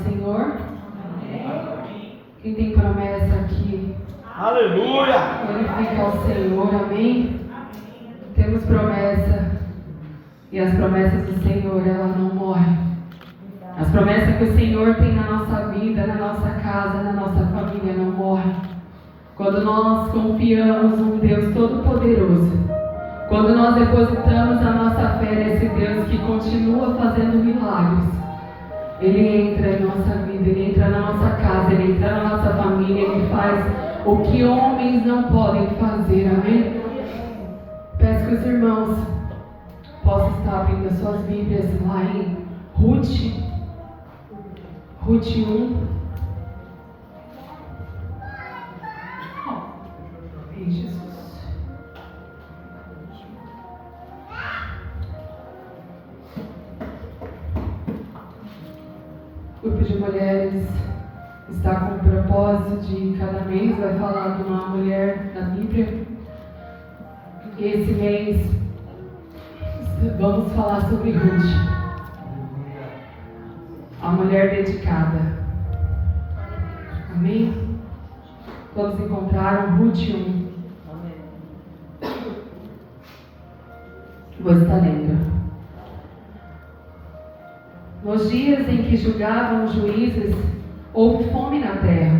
Senhor? Amém. Quem tem promessa aqui? Aleluia! Glorifica ao Senhor, amém? Temos promessa. E as promessas do Senhor, ela não morrem. As promessas que o Senhor tem na nossa vida, na nossa casa, na nossa família, não morrem. Quando nós confiamos num Deus Todo-Poderoso, quando nós depositamos a nossa fé nesse Deus que continua fazendo milagres, Ele entra em nossa vida, Ele entra na nossa casa, Ele entra na nossa família, Ele faz o que homens não podem fazer, amém? Peço que os irmãos possam estar abrindo as suas Bíblias lá em Ruth 1. Ei, Jesus. O grupo de mulheres está com o propósito de cada mês vai falar de uma mulher da Bíblia. E esse mês vamos falar sobre Ruth, a mulher dedicada. Amém? Vamos encontrar Ruth 1. Vou estar lendo. Nos dias em que julgavam os juízes, houve fome na terra,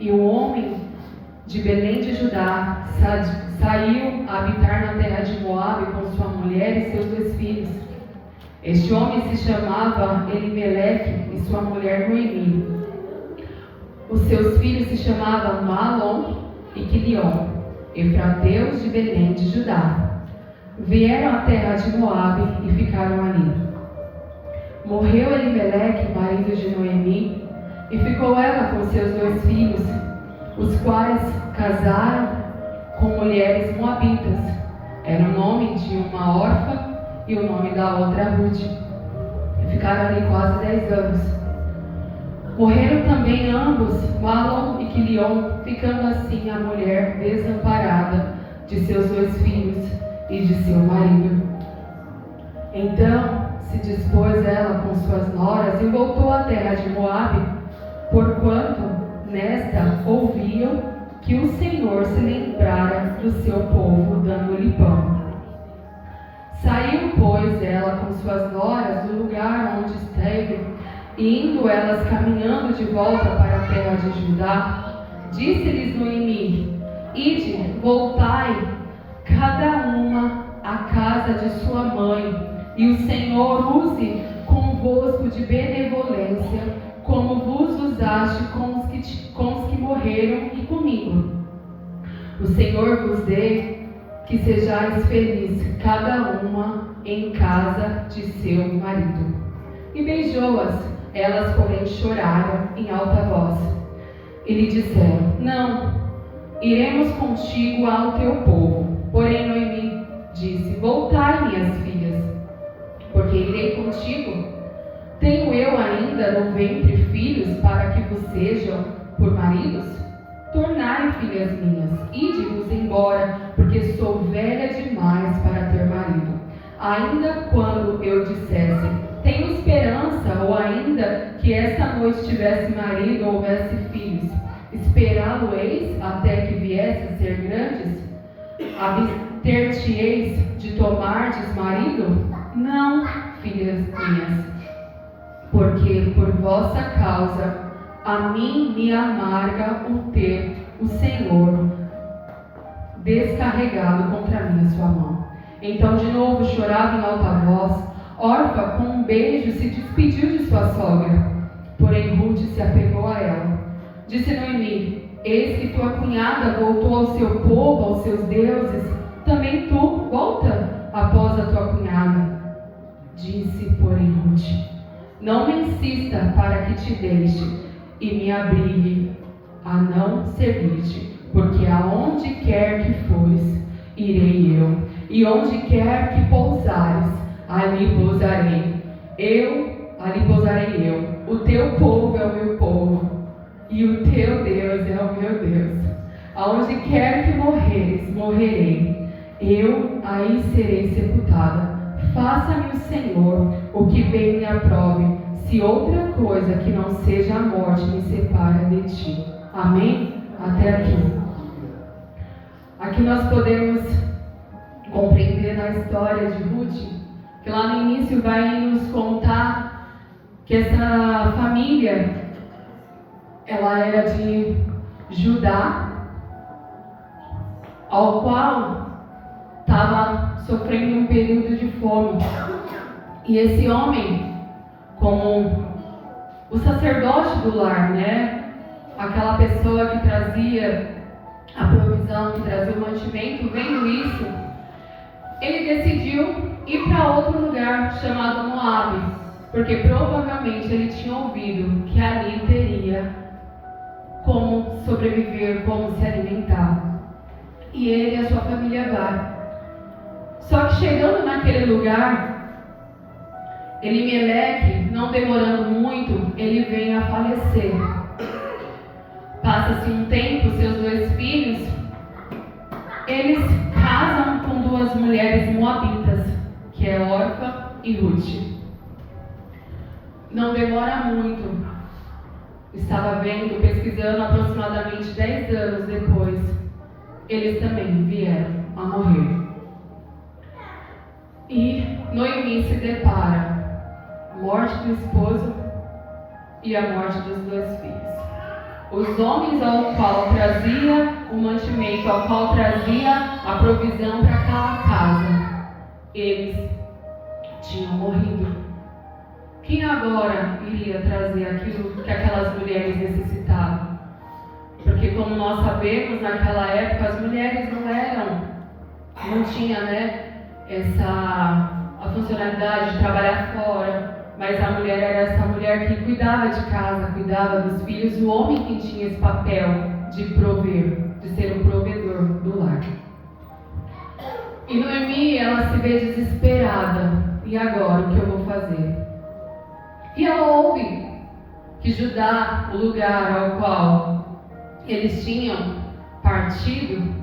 e um homem de Belém de Judá saiu a habitar na terra de Moabe com sua mulher e seus 2 filhos. Este homem se chamava Elimeleque e sua mulher Noemi. Os seus filhos se chamavam Malom e Quilion, efrateus de Belém de Judá. Vieram à terra de Moabe e ficaram ali. Morreu Elimeleque, marido de Noemi, e ficou ela com seus 2 filhos, os quais casaram com mulheres moabitas. Era o nome de uma órfã e o nome da outra Ruth. E ficaram ali quase 10 anos. Morreram também ambos, Malom e Quilion, ficando assim a mulher desamparada de seus 2 filhos e de seu marido. Então se dispôs ela com suas noras e voltou à terra de Moabe, porquanto nesta ouviam que o Senhor se lembrara do seu povo, dando-lhe pão. Saiu, pois, ela com suas noras do lugar onde esteve, e indo elas caminhando de volta para a terra de Judá, disse-lhes Noemi: Ide, voltai, cada uma à casa de sua mãe, e o Senhor use convosco de benevolência, como vos usaste com os que morreram e comigo. O Senhor vos dê que sejais felizes, cada uma em casa de seu marido. E beijou-as, elas porém choraram em alta voz. E lhe disseram: Não, iremos contigo ao teu povo. Porém Noemi disse: Voltai, minhas filhas, porque irei contigo. Tenho eu ainda no ventre filhos para que vos sejam por maridos? Tornai, filhas minhas, ide-vos embora, porque sou velha demais para ter marido. Ainda quando eu dissesse: tenho esperança, ou ainda que esta noite tivesse marido ou houvesse filhos, esperá-lo-eis até que viesse a ser grandes? Abster-te-eis de tomardes marido? Não, filhas minhas, porque por vossa causa a mim me amarga o ter o Senhor descarregado contra mim a sua mão. Então de novo chorava em alta voz. Orfa, com um beijo, se despediu de sua sogra. Porém Ruth se apegou a ela. Disse Noemi: eis que tua cunhada voltou ao seu povo, aos seus deuses. Também tu volta após a tua cunhada. Disse, porém, Ruth: não me insista para que te deixe e me abrigue a não servir-te, porque aonde quer que fores, irei eu, e onde quer que pousares, ali pousarei eu. O teu povo é o meu povo, e o teu Deus é o meu Deus. Aonde quer que morreres, morrerei, eu aí serei sepultada. Faça-me o Senhor o que bem me aprove, se outra coisa que não seja a morte me separa de ti. Amém? Até aqui. Aqui nós podemos compreender na história de Ruth, que lá no início vai nos contar que essa família, ela era de Judá, ao qual estava sofrendo um período de fome. E esse homem, como o sacerdote do lar, né? Aquela pessoa que trazia a provisão, que trazia o mantimento, vendo isso, ele decidiu ir para outro lugar chamado Moabe, porque provavelmente ele tinha ouvido que ali teria como sobreviver, como se alimentar. E ele e a sua família vai. Só que chegando naquele lugar, Elimeleque, não demorando muito, ele vem a falecer. Passa-se um tempo, seus 2 filhos, eles casam com 2 mulheres moabitas, que é Orfa e Ruth. Não demora muito. Estava vendo, pesquisando, aproximadamente 10 anos depois, eles também vieram a morrer. E Noemi se depara a morte do esposo e a morte dos 2 filhos. Os homens ao qual trazia o mantimento, ao qual trazia a provisão para aquela casa, eles tinham morrido. Quem agora iria trazer aquilo que aquelas mulheres necessitavam? Porque, como nós sabemos, naquela época as mulheres não tinham, né, a funcionalidade de trabalhar fora. Mas a mulher era essa mulher que cuidava de casa, cuidava dos filhos, o homem que tinha esse papel de prover, de ser um provedor do lar. E Noemi, ela se vê desesperada. E agora, o que eu vou fazer? E ela ouve que Judá, o lugar ao qual eles tinham partido,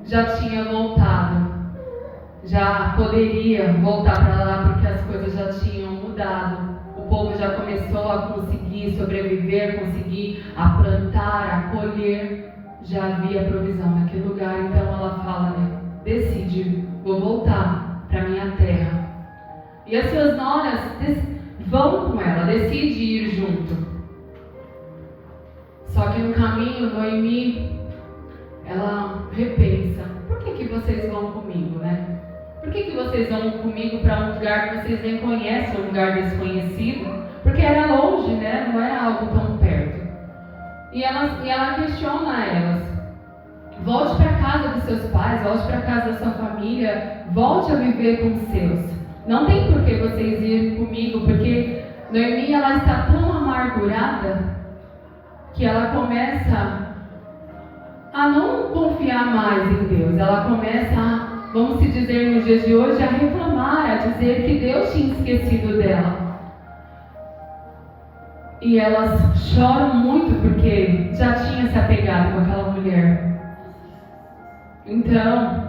já tinha voltado. Já poderia voltar para lá porque as coisas já tinham mudado. O povo já começou a conseguir sobreviver, conseguir a plantar, a colher. Já havia provisão naquele lugar. Então ela fala, né? Decide, vou voltar para minha terra. E as suas noras vão com ela, decide ir junto. Só que no caminho, Noemi, ela repensa. Por que vocês vão comigo, né? Por que vocês vão comigo para um lugar que vocês nem conhecem, um lugar desconhecido? Porque era longe, né? Não era algo tão perto. E ela questiona elas. Volte para a casa dos seus pais, volte para a casa da sua família, volte a viver com os seus. Não tem por que vocês irem comigo, porque Noemi, ela está tão amargurada que ela começa a não confiar mais em Deus. Ela começa a, vamos se dizer nos dias de hoje, a reclamar, a dizer que Deus tinha esquecido dela. E elas choram muito porque já tinha se apegado com aquela mulher. Então,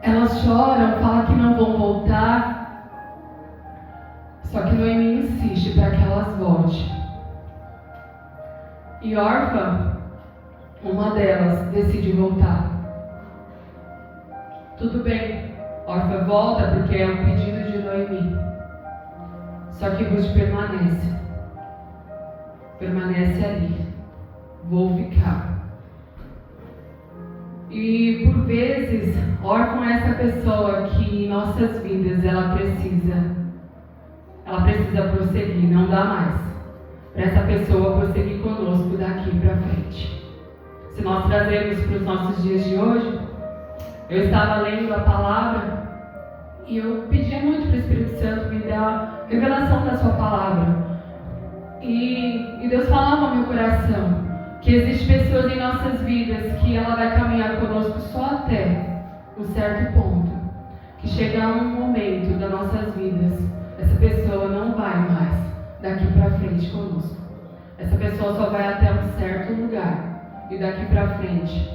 elas choram, falam que não vão voltar. Só que Noemi insiste para que elas voltem. E Orfa, uma delas, decide voltar. Tudo bem, Orfa volta porque é um pedido de Noemi. Só que Ruth permanece ali. Vou ficar. E por vezes, órfão é essa pessoa que em nossas vidas ela precisa prosseguir, não dá mais para essa pessoa prosseguir conosco daqui para frente. Se nós trazermos para os nossos dias de hoje, eu estava lendo a palavra e eu pedia muito para o Espírito Santo me dar a revelação da sua palavra. E Deus falava no meu coração que existem pessoas em nossas vidas que ela vai caminhar conosco só até um certo ponto. Que chegar um momento das nossas vidas, essa pessoa não vai mais daqui para frente conosco. Essa pessoa só vai até um certo lugar e daqui para frente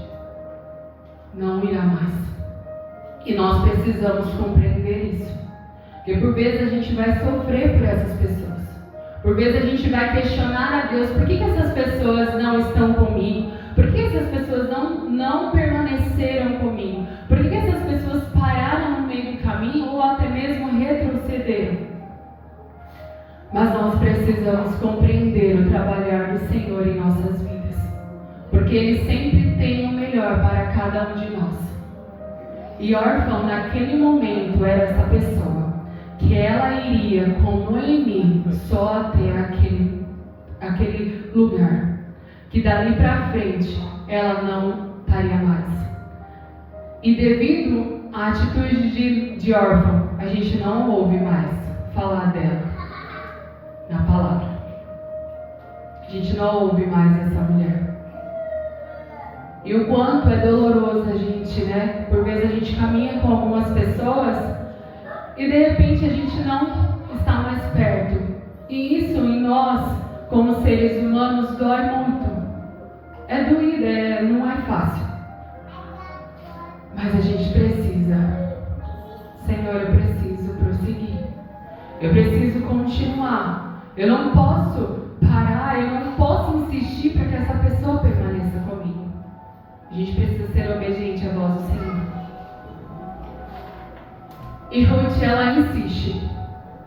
não irá mais. E nós precisamos compreender isso. Porque por vezes a gente vai sofrer por essas pessoas. Por vezes a gente vai questionar a Deus, por que essas pessoas não estão comigo? Por que essas pessoas não permaneceram comigo? Por que essas pessoas pararam no meio do caminho ou até mesmo retrocederam? Mas nós precisamos compreender o trabalhar do Senhor em nossas vidas. Porque Ele sempre tem o melhor para cada um de nós. E órfão naquele momento era essa pessoa, que ela iria com Noemi só até aquele lugar. Que dali para frente ela não estaria mais. E devido à atitude de órfão, a gente não ouve mais falar dela na palavra. A gente não ouve mais essa mulher. E o quanto é doloroso a gente, né? Por vezes a gente caminha com algumas pessoas e de repente a gente não está mais perto. E isso em nós, como seres humanos, dói muito. É doído, não é fácil. Mas a gente precisa. Senhor, eu preciso prosseguir. Eu preciso continuar. Eu não posso parar, eu não posso insistir para que essa pessoa permaneça comigo. A gente precisa ser obediente à voz do Senhor. E Ruth, ela insiste.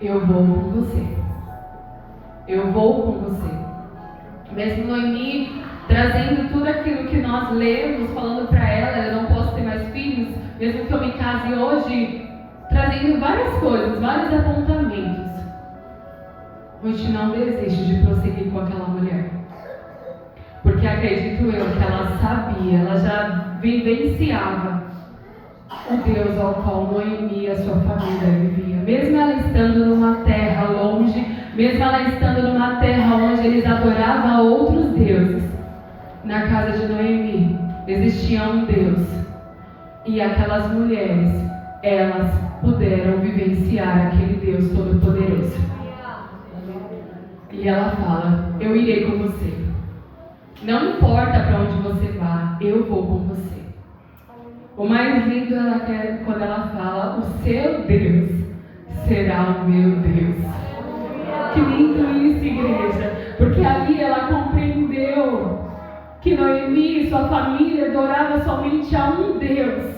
Eu vou com você. Eu vou com você. Mesmo Noemi trazendo tudo aquilo que nós lemos, falando para ela, eu não posso ter mais filhos, mesmo que eu me case hoje, trazendo várias coisas, vários apontamentos. Ruth não desiste de prosseguir com aquela mulher. Porque acredito eu que ela sabia, ela já vivenciava o Deus ao qual Noemi e a sua família vivia. Mesmo ela estando numa terra longe, mesmo ela estando numa terra onde eles adoravam a outros deuses, na casa de Noemi existia um Deus. E aquelas mulheres, elas puderam vivenciar aquele Deus Todo-Poderoso. E ela fala, eu irei com você. Não importa para onde você vá, eu vou com você. O mais lindo é quando ela fala, o seu Deus será o meu Deus. Que lindo isso, igreja. Porque ali ela compreendeu que Noemi e sua família adoravam somente a um Deus.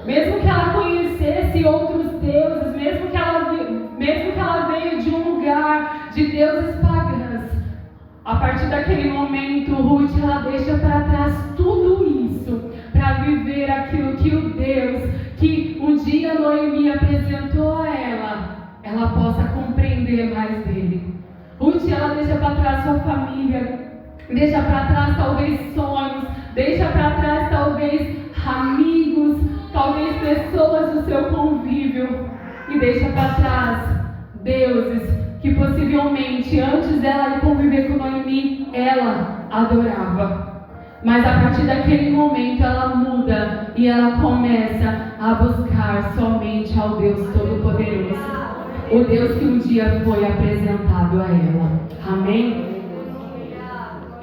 Mesmo que ela conhecesse outros deuses, mesmo que ela veio de um lugar de deuses pagãs, a partir daquele momento, Ruth, ela deixa para trás tudo isso, para viver aquilo que o Deus, que um dia Noemi apresentou a ela possa compreender mais dele. Ruth, ela deixa para trás sua família, deixa para trás talvez sonhos, deixa para trás talvez amigos, talvez pessoas do seu convívio, e deixa para trás deuses que possivelmente antes dela ir conviver com Noemi, ela adorava. Mas a partir daquele momento ela muda e ela começa a buscar somente ao Deus Todo-Poderoso. O Deus que um dia foi apresentado a ela. Amém?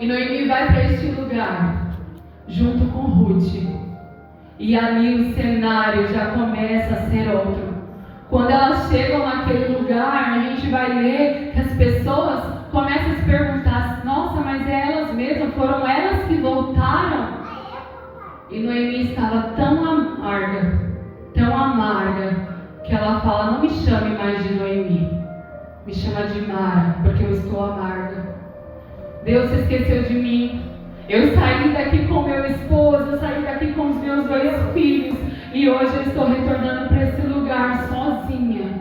E Noemi vai para este lugar, junto com Ruth. E ali o cenário já começa a ser outro. Quando elas chegam naquele lugar, a gente vai ler que as pessoas começam a se perguntar, nossa, mas é elas mesmas, foram elas que voltaram? E Noemi estava tão amarga, que ela fala, não me chame mais de Noemi, me chama de Mara, porque eu estou amarga. Deus se esqueceu de mim. Eu saí daqui com meu esposo, eu saí daqui com os meus 2 filhos, e hoje eu estou retornando para esse lugar sozinha.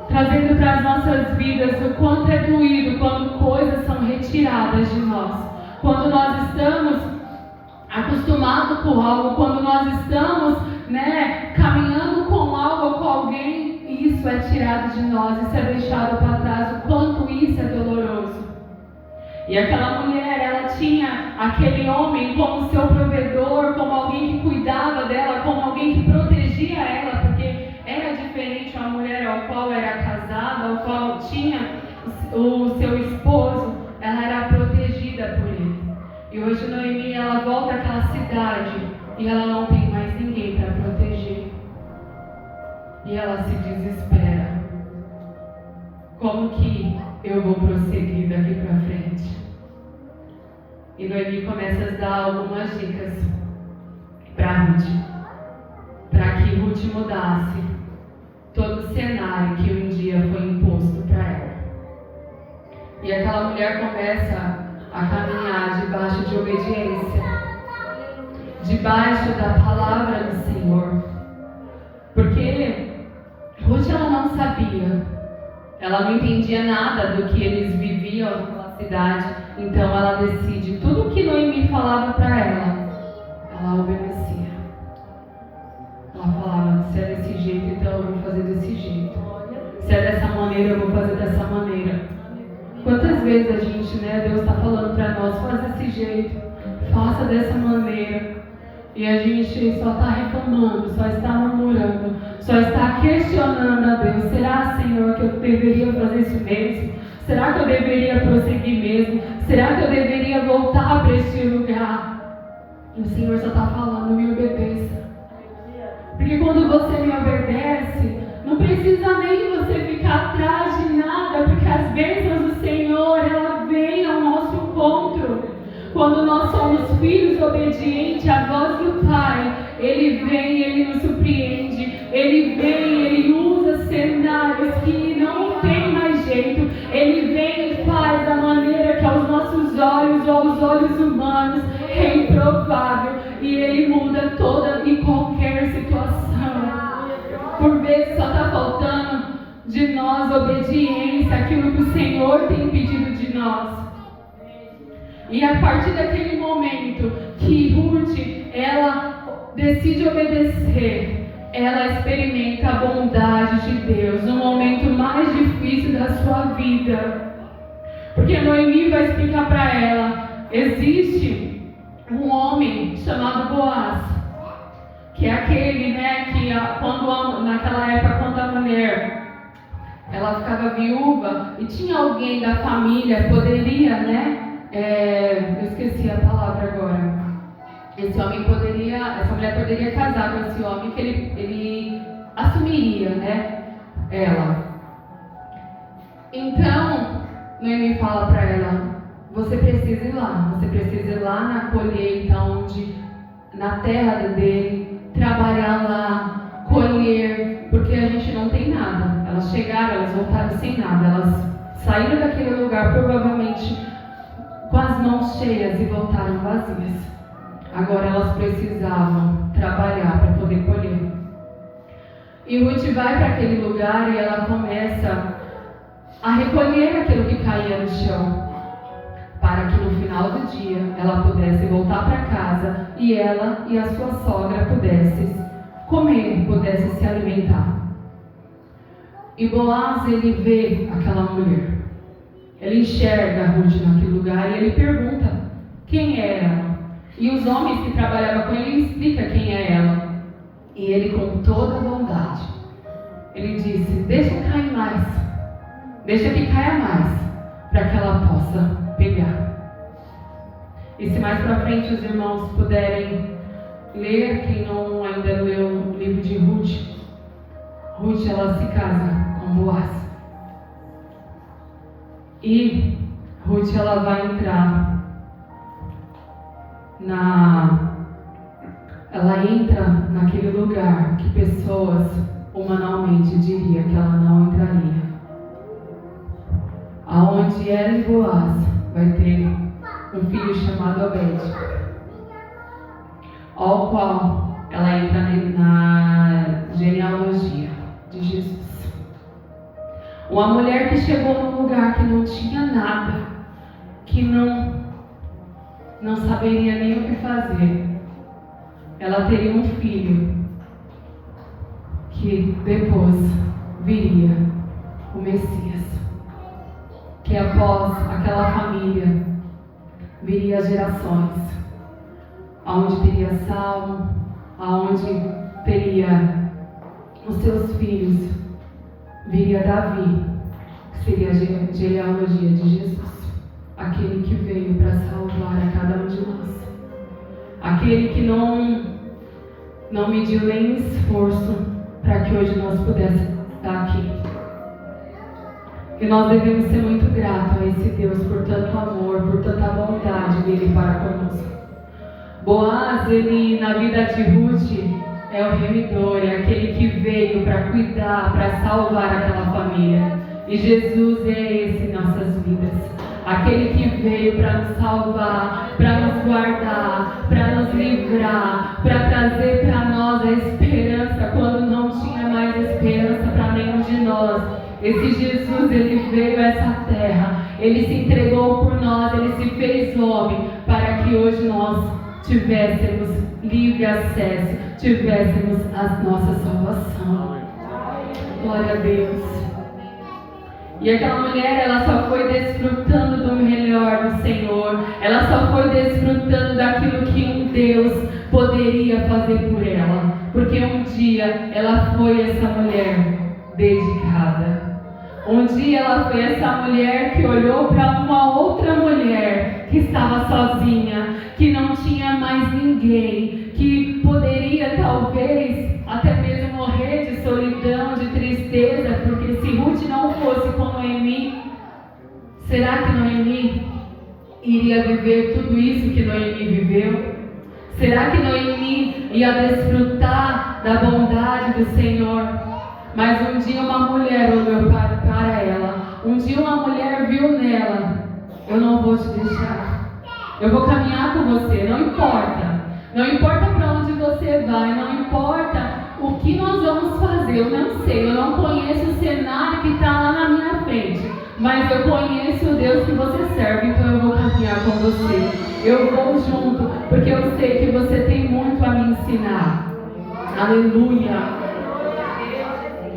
Trazendo para as nossas vidas o quanto é doído quando coisas são retiradas de nós. Quando nós estamos acostumados com algo, quando nós estamos, caminhando com algo ou com alguém, e isso é tirado de nós, isso é deixado para trás, o quanto isso é doloroso. E aquela mulher, ela tinha aquele homem como seu provedor, como alguém que cuidava dela, como alguém que protegia ela, porque era diferente uma mulher ao qual era casada, ao qual tinha o seu esposo, ela era protegida por ele. E hoje Noemi, ela volta àquela cidade e ela não tem mais ninguém para proteger. E ela se desespera. Como que eu vou prosseguir daqui para frente? E Noemi começa a dar algumas dicas para Ruth, para que Ruth mudasse todo o cenário que um dia foi imposto para ela. E aquela mulher começa a caminhar debaixo de obediência, debaixo da palavra do Senhor. Porque Ruth, ela não sabia, ela não entendia nada do que eles viviam naquela cidade. Então ela decide, tudo que Noemi falava para ela obedecia. Ela falava, se é desse jeito, então eu vou fazer desse jeito. Se é dessa maneira, eu vou fazer dessa maneira. Quantas vezes a gente, Deus está falando para nós, faz desse jeito, faça dessa maneira. E a gente só está reclamando, só está murmurando, só está questionando a Deus. Será, Senhor, que eu deveria fazer isso mesmo? Será que eu deveria prosseguir mesmo? Será que eu deveria voltar para este lugar? E o Senhor só está falando, me obedeça. Porque quando você me obedece, não precisa nem você ficar atrás de nada, porque as bênçãos do Senhor, ela vem ao nosso encontro. Quando nós somos filhos obedientes à voz do Pai, Ele vem, Ele nos surpreende. Ele vem, Ele usa cenários que não tem mais jeito. Ele vem e faz da maneira que aos nossos olhos, ou aos olhos humanos, é improvável. E Ele muda toda e qualquer situação. Por vezes só está faltando de nós obediência, aquilo que o Senhor tem pedido de nós. E a partir daquele momento que Ruth, ela decide obedecer, ela experimenta a bondade de Deus no momento mais difícil da sua vida. Porque Noemi vai explicar para ela, existe um homem chamado Boaz, que é aquele, que naquela época, quando a mulher ela ficava viúva e tinha alguém da família, poderia, eu esqueci a palavra agora. Essa mulher poderia casar com esse homem, que ele assumiria, ela. Então, Noemi fala para ela, você precisa ir lá na colheita, na terra dele, trabalhar lá, colher, porque a gente não tem nada. Elas chegaram, elas voltaram sem nada, elas saíram daquele lugar provavelmente com as mãos cheias e voltaram vazias. Agora elas precisavam trabalhar para poder colher. E Ruth vai para aquele lugar e ela começa a recolher aquilo que caía no chão, para que no final do dia ela pudesse voltar para casa e ela e a sua sogra pudessem comer, pudessem se alimentar. E Boaz, ele vê aquela mulher, ele enxerga Ruth naquele lugar e ele pergunta quem é ela. E os homens que trabalhavam com ele explicam quem é ela. E ele, com toda a bondade, ele disse, deixa cair mais, deixa que caia mais, para que ela possa pegar. E se mais para frente os irmãos puderem ler, quem não ainda leu o livro de Ruth, Ruth ela se casa com Boaz. E Ruth ela vai entrar ela entra naquele lugar que pessoas humanamente diriam que ela não entraria. Aonde ela e Boaz vai ter um filho chamado Obed, ao qual ela entra na genealogia de Jesus. Uma mulher que chegou num lugar que não tinha nada, que não saberia nem o que fazer. Ela teria um filho que depois viria o Messias, que após aquela família viria as gerações, aonde teria Salmo, aonde teria os seus filhos, viria Davi, que seria a genealogia de Jesus, aquele que veio para salvar a cada um de nós, aquele que não mediu nem esforço para que hoje nós pudéssemos estar aqui. E nós devemos ser muito gratos a esse Deus por tanto amor, por tanta bondade dele para conosco. Boaz, ele na vida de Ruth é o remidor, é aquele que veio para cuidar, para salvar aquela família. E Jesus é esse em nossas vidas. Aquele que veio para nos salvar, para nos guardar, para nos livrar, para trazer para nós a esperança quando não tinha mais esperança para nenhum de nós. Esse Jesus, ele veio a essa terra, ele se entregou por nós, ele se fez homem para que hoje nós tivéssemos livre acesso, tivéssemos a nossa salvação. Glória a Deus. E aquela mulher, ela só foi desfrutando do melhor do Senhor, ela só foi desfrutando daquilo que um Deus poderia fazer por ela, porque um dia ela foi essa mulher dedicada. Um dia ela foi essa mulher que olhou para uma outra mulher que estava sozinha, que não tinha mais ninguém, que poderia talvez até mesmo morrer de solidão, de tristeza, porque se Ruth não fosse com Noemi, será que Noemi iria viver tudo isso que Noemi viveu? Será que Noemi ia desfrutar da bondade do Senhor? Mas um dia uma mulher olhou para ela. Um dia uma mulher viu nela: eu não vou te deixar. Eu vou caminhar com você, não importa. Não importa para onde você vai, não importa o que nós vamos fazer. Eu não sei, eu não conheço o cenário que está lá na minha frente. Mas eu conheço o Deus que você serve, então eu vou caminhar com você. Eu vou junto, porque eu sei que você tem muito a me ensinar. Aleluia.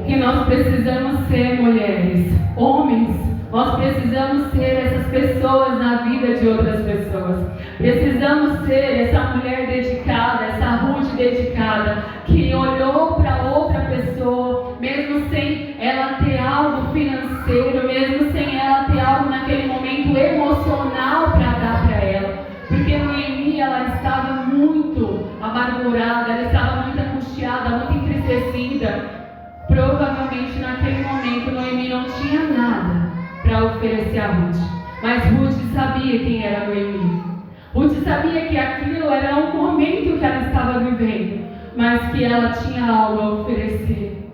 Que nós precisamos ser mulheres, homens, nós precisamos ser essas pessoas na vida de outras pessoas. Precisamos ser essa mulher dedicada, essa Ruth dedicada, que olhou para outra pessoa, mesmo sem ela ter algo financeiro, mesmo sem ela ter algo naquele momento emocional para dar para ela. Porque Noemi, ela estava muito amargurada, ela estava muito angustiada, muito entristecida. Provavelmente naquele momento Noemi não tinha nada para oferecer a Ruth. Mas Ruth sabia quem era Noemi. Ruth sabia que aquilo era um momento que ela estava vivendo, mas que ela tinha algo a oferecer.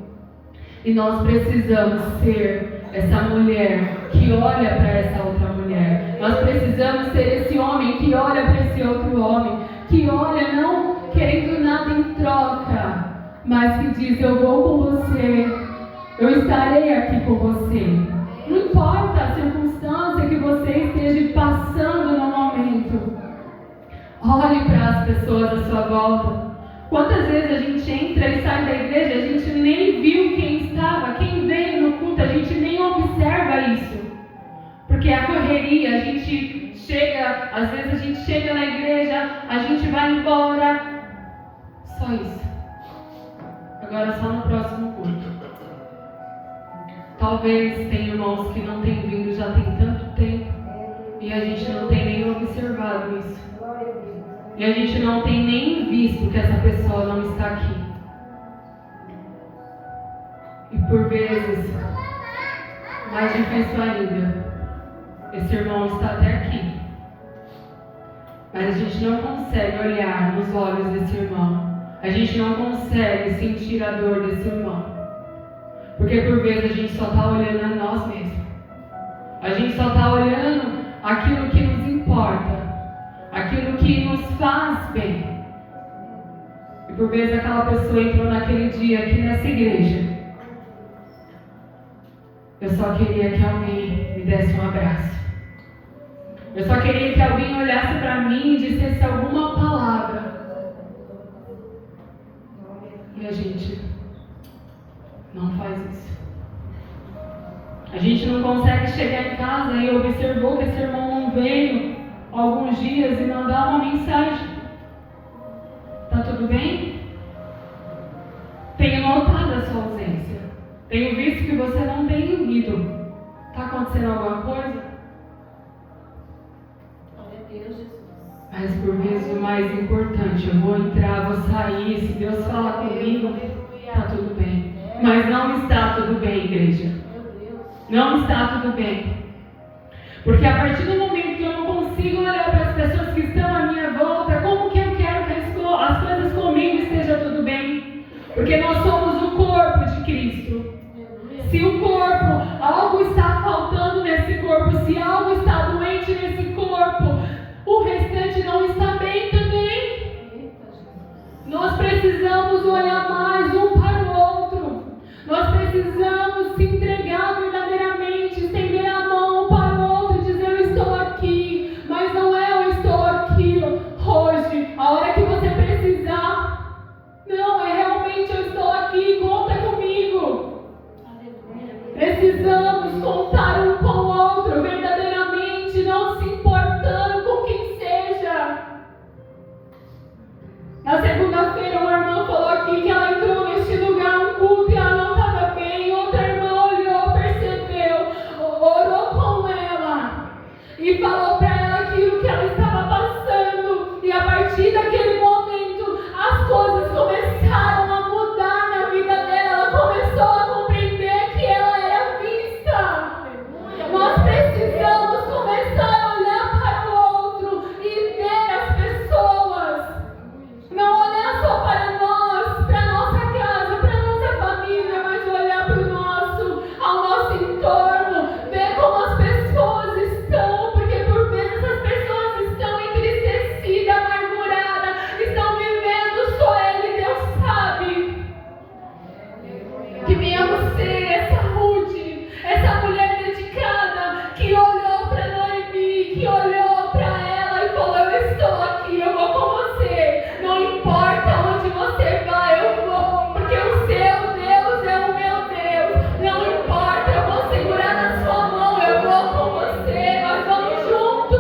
E nós precisamos ser essa mulher que olha para essa outra mulher. Nós precisamos ser esse homem que olha para esse outro homem, que olha não querendo nada em troca, mas que diz: eu vou com você, eu estarei aqui com você. Não importa a circunstância que você esteja passando no momento. Olhe para as pessoas à sua volta. Quantas vezes a gente entra e sai da igreja, a gente nem viu quem estava, quem veio no culto, a gente nem observa isso. Porque a correria, a gente chega, às vezes a gente chega na igreja, a gente vai embora. Só isso. Agora só no próximo culto. Talvez tenha irmãos que não têm vindo já tem tanto tempo e a gente não tem nem observado isso. E a gente não tem nem visto que essa pessoa não está aqui. E por vezes, mais difícil ainda, esse irmão está até aqui, mas a gente não consegue olhar nos olhos desse irmão. A gente não consegue sentir a dor desse irmão. Porque por vezes a gente só está olhando a nós mesmos. A gente só está olhando aquilo que nos importa, aquilo que nos faz bem. E por vezes aquela pessoa entrou naquele dia aqui nessa igreja. Eu só queria que alguém me desse um abraço. Eu só queria que alguém olhasse para mim e dissesse alguma palavra. E a gente não faz isso. A gente não consegue chegar em casa e observou que esse irmão não veio há alguns dias e mandar uma mensagem. Tá tudo bem? Tenho notado a sua ausência. Tenho visto que você não tem ido. Tá acontecendo alguma coisa? Glória a Deus, Jesus. Mas por vezes o mais importante, eu vou entrar, vou sair, se Deus falar comigo, tá tudo bem. Mas não está tudo bem, igreja. Não está tudo bem. Porque a partir do momento que eu não consigo olhar para as pessoas que estão à minha volta, como que eu quero que as coisas comigo estejam tudo bem? Porque nós somos o corpo de Cristo. Se o corpo, algo está faltando nesse corpo, se algo está doente nesse corpo, o restante não está bem também. Nós precisamos olhar mais um para o outro. Nós precisamos se entregar verdadeiramente, estender a mão para o outro e dizer: eu estou aqui, mas não é eu estou aqui hoje, a hora que você precisar. Não, é realmente eu estou aqui, conta comigo. Precisamos contar um com o outro, verdadeiramente, não se importando com quem seja. Na segunda-feira, uma irmã falou aqui que ela entrou neste lugar, um culto, e ela não estava bem. Outra irmã olhou, percebeu, orou com ela e falou para ela aquilo que ela estava passando. E a partir daquele momento, as coisas começaram a mudar na vida dela. Ela começou a compreender que ela era vista. Nós precisamos começar a olhar para o outro e ver as pessoas. Não olhar só para nós, para nossa casa, para nossa família, mas olhar para o nosso, ao nosso entorno, ver como as pessoas estão, porque por vezes as pessoas estão entristecidas, amarguradas, estão vivendo só Ele, Deus sabe. Que venhamos ser essa Ruth, essa mulher dedicada, que olhou para Noemi, que olhou para ela e falou: eu estou aqui, eu vou com você. Não importa onde você vai, eu vou, porque o seu Deus é o meu Deus. Não importa, eu vou segurar na sua mão, eu vou com você, nós vamos junto.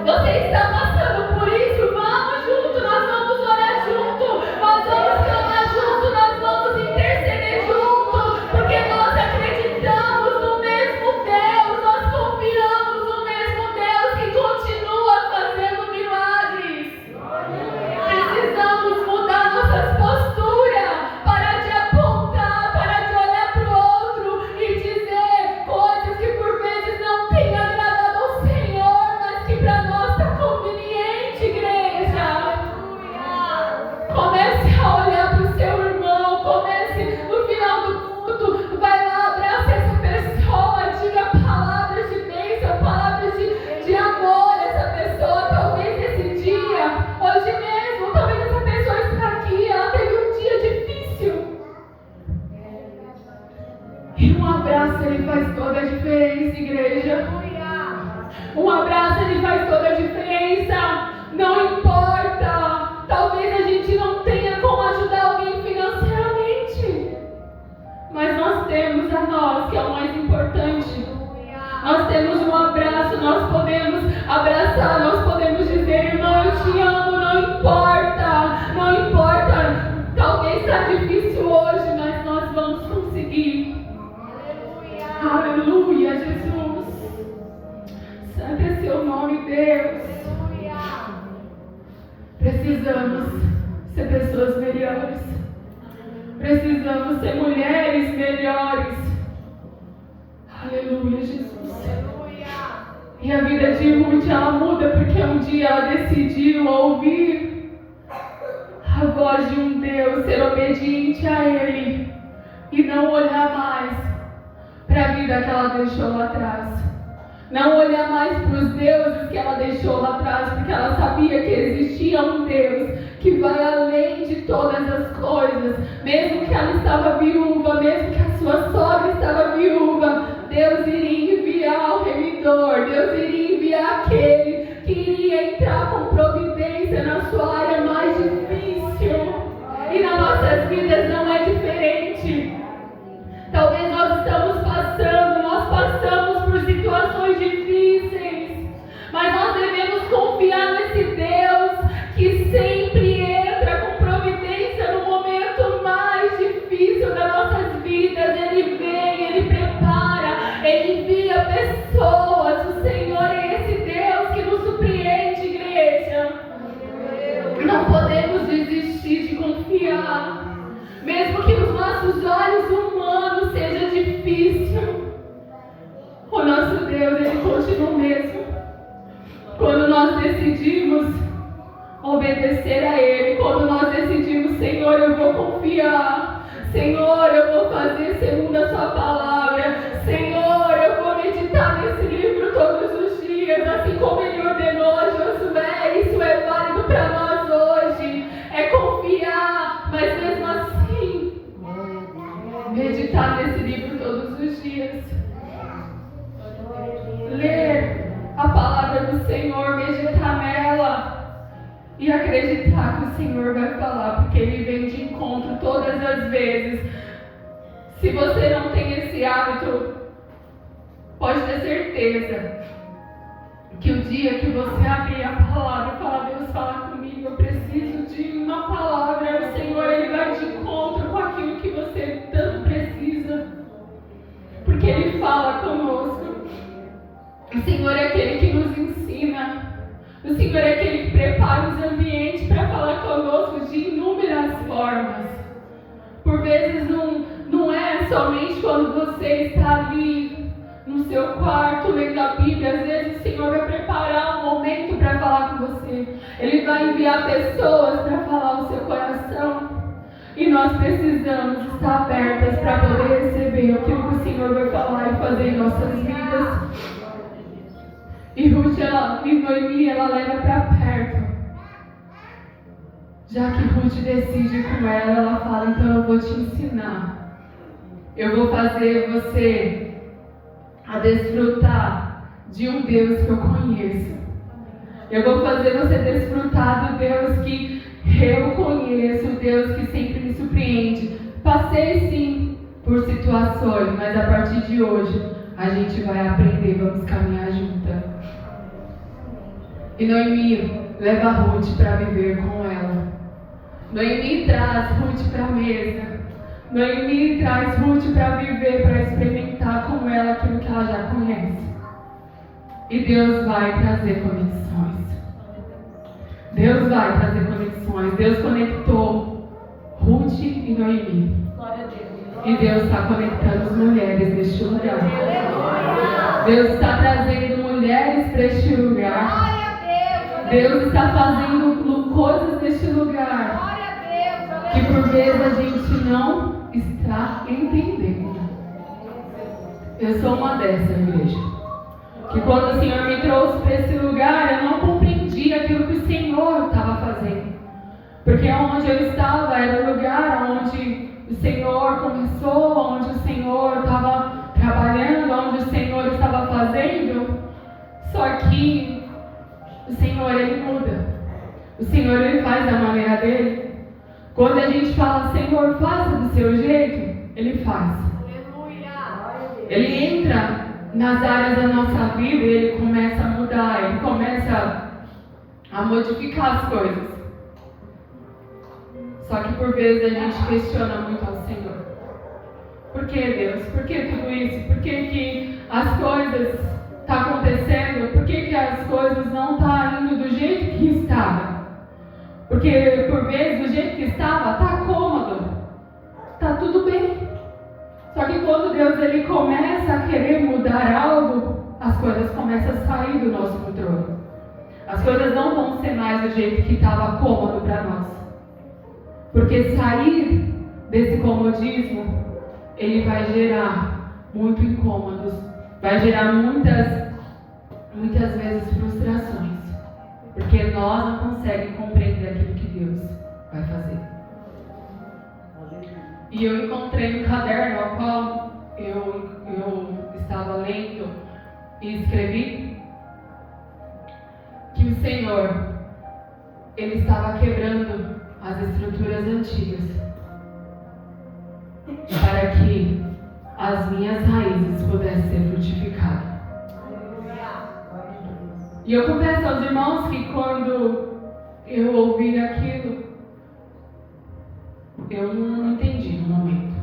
Você está passando por isso, vamos junto, nós vamos orar junto, nós vamos clamar junto, nós vamos interceder junto, porque nós acreditamos no mesmo Deus, nós confiamos no mesmo Deus que continua fazendo milagres. Precisamos mudar nossas posturas, parar de apontar, parar de olhar para o outro e dizer coisas que por vezes não têm agradado ao Senhor, mas que para nós está conveniente, igreja. Comece a olhar para o seu irmão, comece no final do culto, vai lá, abraça essa pessoa, diga palavras de bênção, palavras de amor a essa pessoa. Talvez esse dia, hoje mesmo, talvez essa pessoa está aqui, ela teve um dia difícil. E um abraço, ele faz toda a diferença, igreja. Um abraço, ele faz toda a diferença. Não importa, talvez a gente não tenha como ajudar alguém financeiramente, mas nós temos a nós, que é o mais importante. Nós temos um abraço, nós podemos abraçar, nós podemos dizer: irmão, eu te amo, não importa, não importa. Talvez está difícil hoje, mas nós vamos conseguir. Aleluia, Jesus. Santo é seu nome, Deus. Precisamos ser pessoas melhores. Precisamos ser mulheres melhores. Aleluia, Jesus. E a vida de Ruth, ela muda porque um dia ela decidiu ouvir a voz de um Deus, ser obediente a Ele e não olhar mais para a vida que ela deixou lá atrás. Não olhar mais para os deuses que ela deixou lá atrás, porque ela sabia que existia um Deus que vai além de todas as coisas. Mesmo que ela estava viúva, mesmo que a sua sogra estava viúva, Deus iria enviar o remidor, Deus iria enviar aquele que iria entrar com providência na sua área mais difícil. E nas nossas vidas não é diferente. Talvez nós passamos por situações difíceis, mas nós devemos confiar nesse Deus que sempre entra com providência no momento mais difícil das nossas vidas. Ele vem, Ele prepara, Ele envia pessoas. O Senhor é esse Deus que nos surpreende, igreja. Não podemos desistir de confiar, mesmo que os nossos olhos humanos continua o mesmo. Quando nós decidimos obedecer a Ele, quando nós decidimos, Senhor, eu vou confiar, Senhor, eu vou fazer segundo a Sua palavra, Senhor, eu vou meditar nesse livro todos os dias, assim como Ele ordenou a Josué. Isso é válido para nós hoje, é confiar, mas mesmo assim, meditar nesse livro todos os dias, ler a palavra do Senhor, meditar nela e acreditar que o Senhor vai falar, porque Ele vem de encontro todas as vezes. Se você não tem esse hábito, pode ter certeza que o dia que você abrir a palavra e falar, Deus, fala comigo, eu preciso de uma palavra, o Senhor, Ele vai de encontro com aquilo que você tanto precisa, porque Ele fala conosco. O Senhor é aquele que nos ensina. O Senhor é aquele que prepara os ambientes para falar conosco de inúmeras formas. Por vezes não é somente quando você está ali no seu quarto lendo a Bíblia. Às vezes o Senhor vai preparar um momento para falar com você. Ele vai enviar pessoas para falar ao seu coração. E nós precisamos estar abertas para poder receber aquilo que o Senhor vai falar e fazer em nossas vidas. E Noemi, ela leva para perto. Já que Ruth decide com ela fala, então eu vou te ensinar. Eu vou fazer você a desfrutar de um Deus que eu conheço. Eu vou fazer você desfrutar do Deus que eu conheço, o Deus que sempre me surpreende. Passei sim por situações, mas a partir de hoje a gente vai aprender, vamos caminhar juntas. E Noemi leva Ruth para viver com ela. Noemi traz Ruth para a mesa. Noemi traz Ruth para viver, para experimentar com ela aquilo que ela já conhece. E Deus vai trazer conexões. Deus vai trazer conexões. Deus conectou Ruth e Noemi. E Deus está conectando as mulheres neste lugar. Deus está trazendo mulheres para este lugar. Deus está fazendo coisas neste lugar que por vezes a gente não está entendendo. Eu sou uma dessas, igreja. Que quando o Senhor me trouxe para esse lugar, eu não compreendi aquilo que o Senhor estava fazendo. Porque onde eu estava era o lugar onde o Senhor começou, onde o Senhor estava trabalhando, onde o Senhor estava fazendo. Só que o Senhor, Ele muda. O Senhor, Ele faz da maneira dele. Quando a gente fala, Senhor, faça do seu jeito, Ele faz. Ele entra nas áreas da nossa vida e Ele começa a mudar, Ele começa a modificar as coisas. Só que por vezes a gente questiona muito ao Senhor. Por que, Deus? Por que tudo isso? Por que as coisas estão acontecendo? Por que as coisas não estão indo do jeito que estava? Porque por vezes do jeito que estava, está cômodo. Está tudo bem. Só que quando Deus ele começa a querer mudar algo, as coisas começam a sair do nosso controle. As coisas não vão ser mais do jeito que estava cômodo para nós. Porque sair desse comodismo, ele vai gerar muito incômodos, vai gerar muitas vezes frustrações. Porque nós não conseguimos compreender aquilo que Deus vai fazer. E eu encontrei um caderno ao qual eu estava lendo e escrevi que o Senhor, Ele estava quebrando as estruturas antigas para que as minhas raízes pudessem ser frutificadas. E eu confesso aos irmãos que quando eu ouvi aquilo, eu não entendi no momento.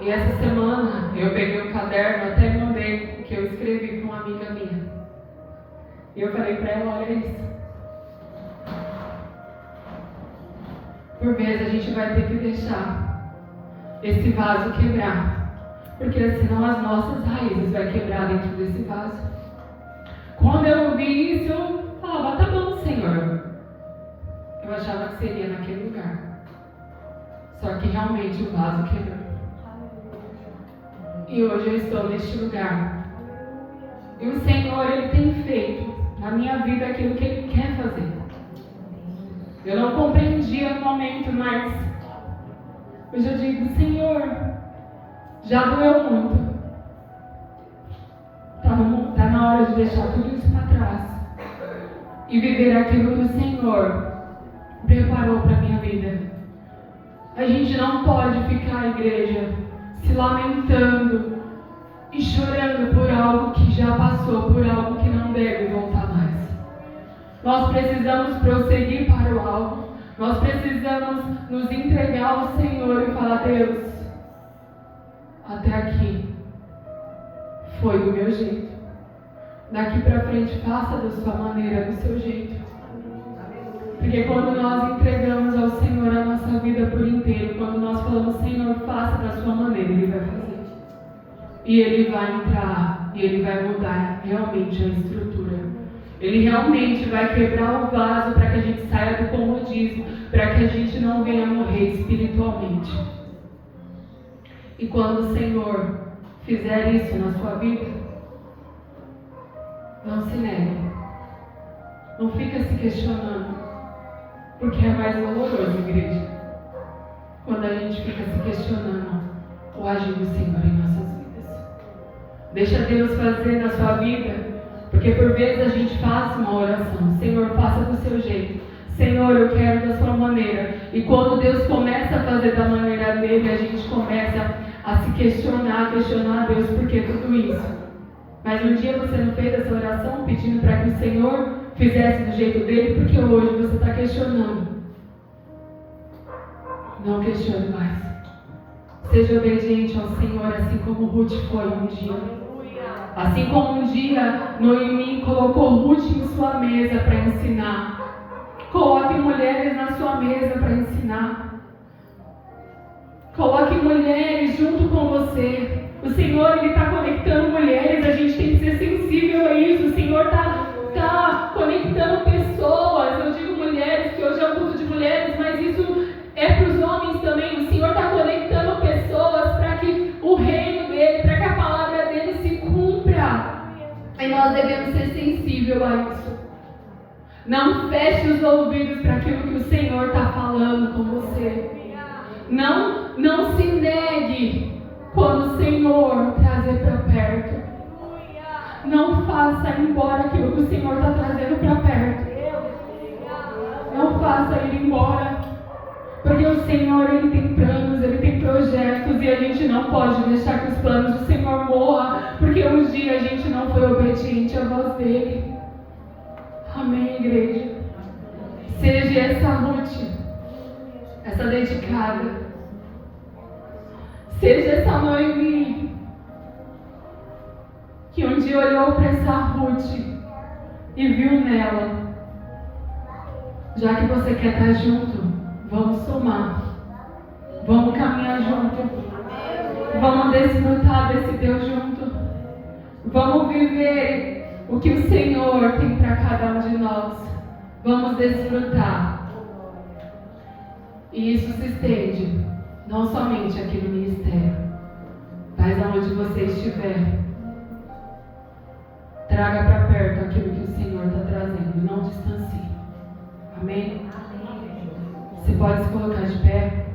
E essa semana eu peguei um caderno, até mandei, que eu escrevi para uma amiga minha. E eu falei para ela, olha isso. Por vezes a gente vai ter que deixar esse vaso quebrar. porque senão as nossas raízes vai quebrar dentro desse vaso. Quando eu ouvi isso, eu falava, tá bom, Senhor. Eu achava que seria naquele lugar. Só que realmente o vaso quebrou. E hoje eu estou neste lugar. E o Senhor, Ele tem feito na minha vida aquilo que Ele quer fazer. Eu não compreendia no momento, mas hoje eu digo, Senhor, já doeu muito. Está na hora de deixar tudo isso para trás e viver aquilo que o Senhor preparou para a minha vida. A gente não pode ficar, igreja, se lamentando e chorando por algo que já passou, por algo que não deve voltar mais. Nós precisamos prosseguir para o alvo. Nós precisamos nos entregar ao Senhor e falar, Deus, até aqui foi do meu jeito. Daqui para frente, faça da sua maneira, do seu jeito. Porque quando nós entregamos ao Senhor a nossa vida por inteiro, quando nós falamos, Senhor, faça da sua maneira, Ele vai fazer. E Ele vai entrar, e Ele vai mudar realmente a estrutura. Ele realmente vai quebrar o vaso para que a gente saia do comodismo, para que a gente não venha morrer espiritualmente. E quando o Senhor fizer isso na sua vida, não se negue. Não fica se questionando, porque é mais doloroso, igreja, quando a gente fica se questionando o agir do Senhor em nossas vidas. Deixa Deus fazer na sua vida. Porque por vezes a gente faz uma oração, Senhor, faça do seu jeito, Senhor, eu quero da sua maneira. E quando Deus começa a fazer da maneira dele, a gente começa a se questionar a Deus, por que tudo isso? Mas um dia você não fez essa oração pedindo para que o Senhor fizesse do jeito dele, porque hoje você está questionando. Não questione mais. Seja obediente ao Senhor, assim como Ruth foi um dia. Assim como um dia Noemi colocou Ruth em sua mesa para ensinar. Coloque mulheres na sua mesa para ensinar. Coloque mulheres junto com você. O Senhor, Ele está conectando mulheres. A gente tem que ser sensível a isso. O Senhor está conectando pessoas. Eu digo mulheres, que hoje é um culto de mulheres, mas isso é para os homens também. O Senhor está conectando pessoas para que o reino dele, para que a palavra dele se cumpra. E nós devemos ser sensíveis a isso. Não feche os ouvidos para aquilo que o Senhor está falando com você. Não se negue quando o Senhor trazer para perto. Não faça embora aquilo que o Senhor está trazendo para perto. Não faça ir embora. Porque o Senhor, Ele tem planos, Ele tem projetos, e a gente não pode deixar que os planos do Senhor morram, porque um dia a gente não foi obediente à voz dEle. Amém, igreja? Seja essa Ruth, essa dedicada. Seja essa Noemi, que um dia olhou para essa Ruth e viu nela, já que você quer estar junto, vamos somar, vamos caminhar junto, vamos desfrutar desse Deus junto, vamos viver o que o Senhor tem para cada um de nós, vamos desfrutar. E isso se estende não somente aqui no ministério, mas aonde você estiver. Traga para perto aquilo que o Senhor está trazendo, não distancie. Amém? Você pode se colocar de pé.